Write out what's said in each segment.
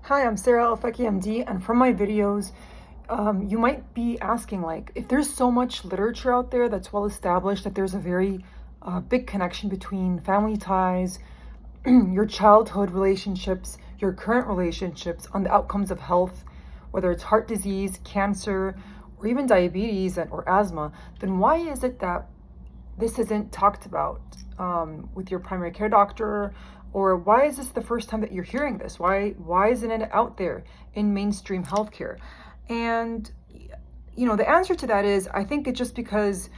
Hi, I'm Sarah Alfeki MD, and from my videos, you might be asking, like, if there's so much literature out there that's well established that there's a very big connection between family ties, your childhood relationships, your current relationships, on the outcomes of health, whether it's heart disease, cancer, or even diabetes or asthma, then why is it that this isn't talked about with your primary care doctor? Or why is this the first time that you're hearing this? Why isn't it out there in mainstream healthcare? And the answer to that is, I think it's just because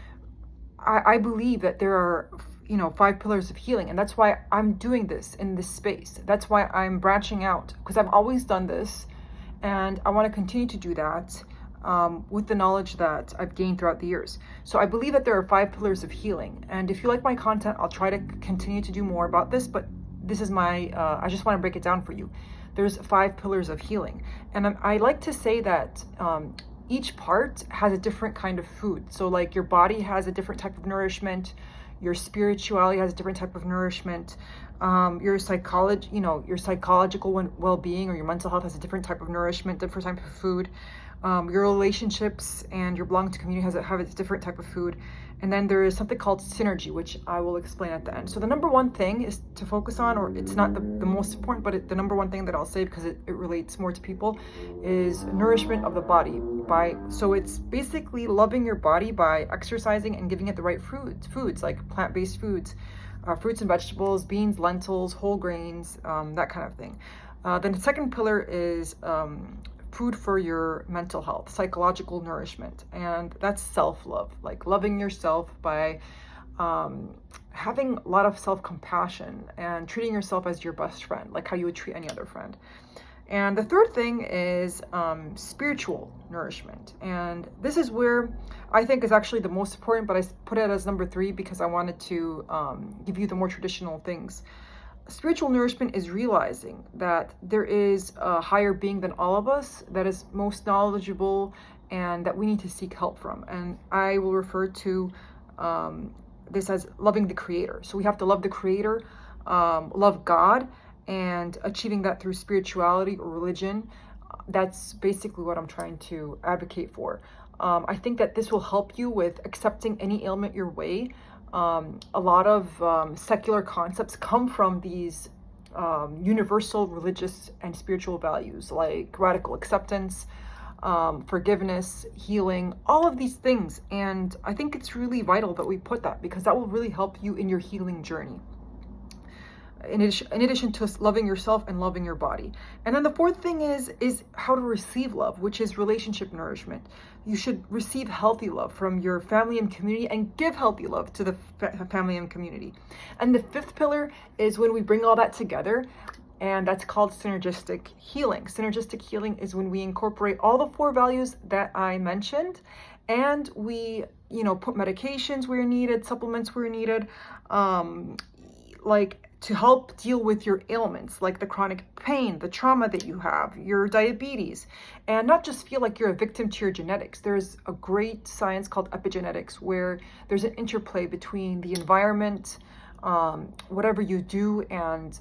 I believe that there are 5 pillars of healing, and that's why I'm doing this in this space. That's why I'm branching out, because I've always done this, and I want to continue to do that with the knowledge that I've gained throughout the years. So I believe that there are 5 pillars of healing, and if you like my content, I'll try to continue to do more about this, but this is my, I just want to break it down for you. There's 5 pillars of healing, and I like to say that each part has a different kind of food. So like your body has a different type of nourishment, your spirituality has a different type of nourishment, your psychological well-being or your mental health has a different type of nourishment, different type of food. Your relationships and your belonging to community have a different type of food. And then there is something called synergy, which I will explain at the end. So the number one thing is to focus on, or it's not the most important, but the number one thing that I'll say, because it relates more to people, is nourishment of the body. So it's basically loving your body by exercising and giving it the right foods like plant-based foods, fruits and vegetables, beans, lentils, whole grains, that kind of thing. Then the second pillar is food for your mental health, psychological nourishment, and that's self-love, like loving yourself by having a lot of self-compassion and treating yourself as your best friend, like how you would treat any other friend. And the third thing is spiritual nourishment, and this is where I think is actually the most important, but I put it as number 3 because I wanted to give you the more traditional things. Spiritual nourishment is realizing that there is a higher being than all of us that is most knowledgeable and that we need to seek help from. And I will refer to this as loving the creator. So we have to love the creator, love God, and achieving that through spirituality or religion. That's basically what I'm trying to advocate for. I think that this will help you with accepting any ailment your way. A lot of secular concepts come from these universal religious and spiritual values like radical acceptance, forgiveness, healing, all of these things. And I think it's really vital that we put that, because that will really help you in your healing journey. In addition to loving yourself and loving your body. And then the fourth thing is how to receive love, which is relationship nourishment. You should receive healthy love from your family and community and give healthy love to the family and community. And the 5th pillar is when we bring all that together, and that's called synergistic healing. Synergistic healing is when we incorporate all the 4 values that I mentioned, and we, put medications where needed, supplements where needed, like to help deal with your ailments, like the chronic pain, the trauma that you have, your diabetes, and not just feel like you're a victim to your genetics. There's a great science called epigenetics, where there's an interplay between the environment, whatever you do, and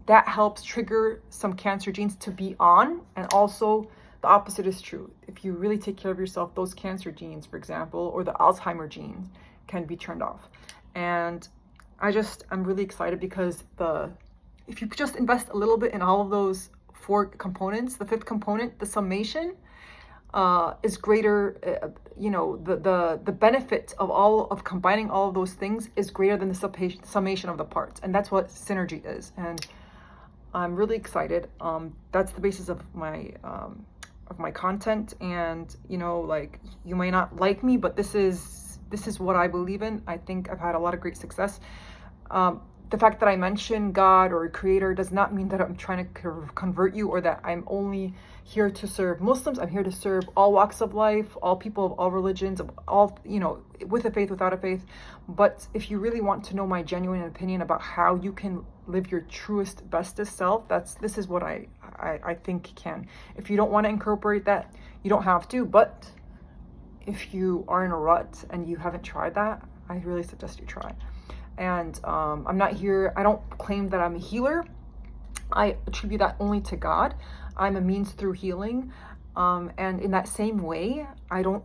that helps trigger some cancer genes to be on, and also the opposite is true. If you really take care of yourself, those cancer genes, for example, or the Alzheimer gene, can be turned off. And I'm really excited because if you just invest a little bit in all of those 4 components, the 5th component, the summation, is greater. The benefit of combining all of those things is greater than the summation of the parts, and that's what synergy is. And I'm really excited. That's the basis of my content, and you may not like me, but this is what I believe in. I think I've had a lot of great success. The fact that I mention God or creator does not mean that I'm trying to convert you, or that I'm only here to serve Muslims. I'm here to serve all walks of life, all people of all religions, of all, with a faith, without a faith. But if you really want to know my genuine opinion about how you can live your truest, bestest self, this is what I think can. If you don't want to incorporate that, you don't have to. But if you are in a rut and you haven't tried that, I really suggest you try. And I'm not here, I don't claim that I'm a healer. I attribute that only to God. I'm a means through healing. And in that same way, I'm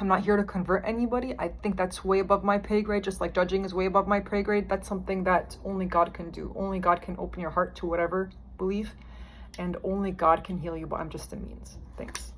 not here to convert anybody. I think that's way above my pay grade, just like judging is way above my pay grade. That's something that only God can do. Only God can open your heart to whatever belief, and only God can heal you, but I'm just a means. Thanks.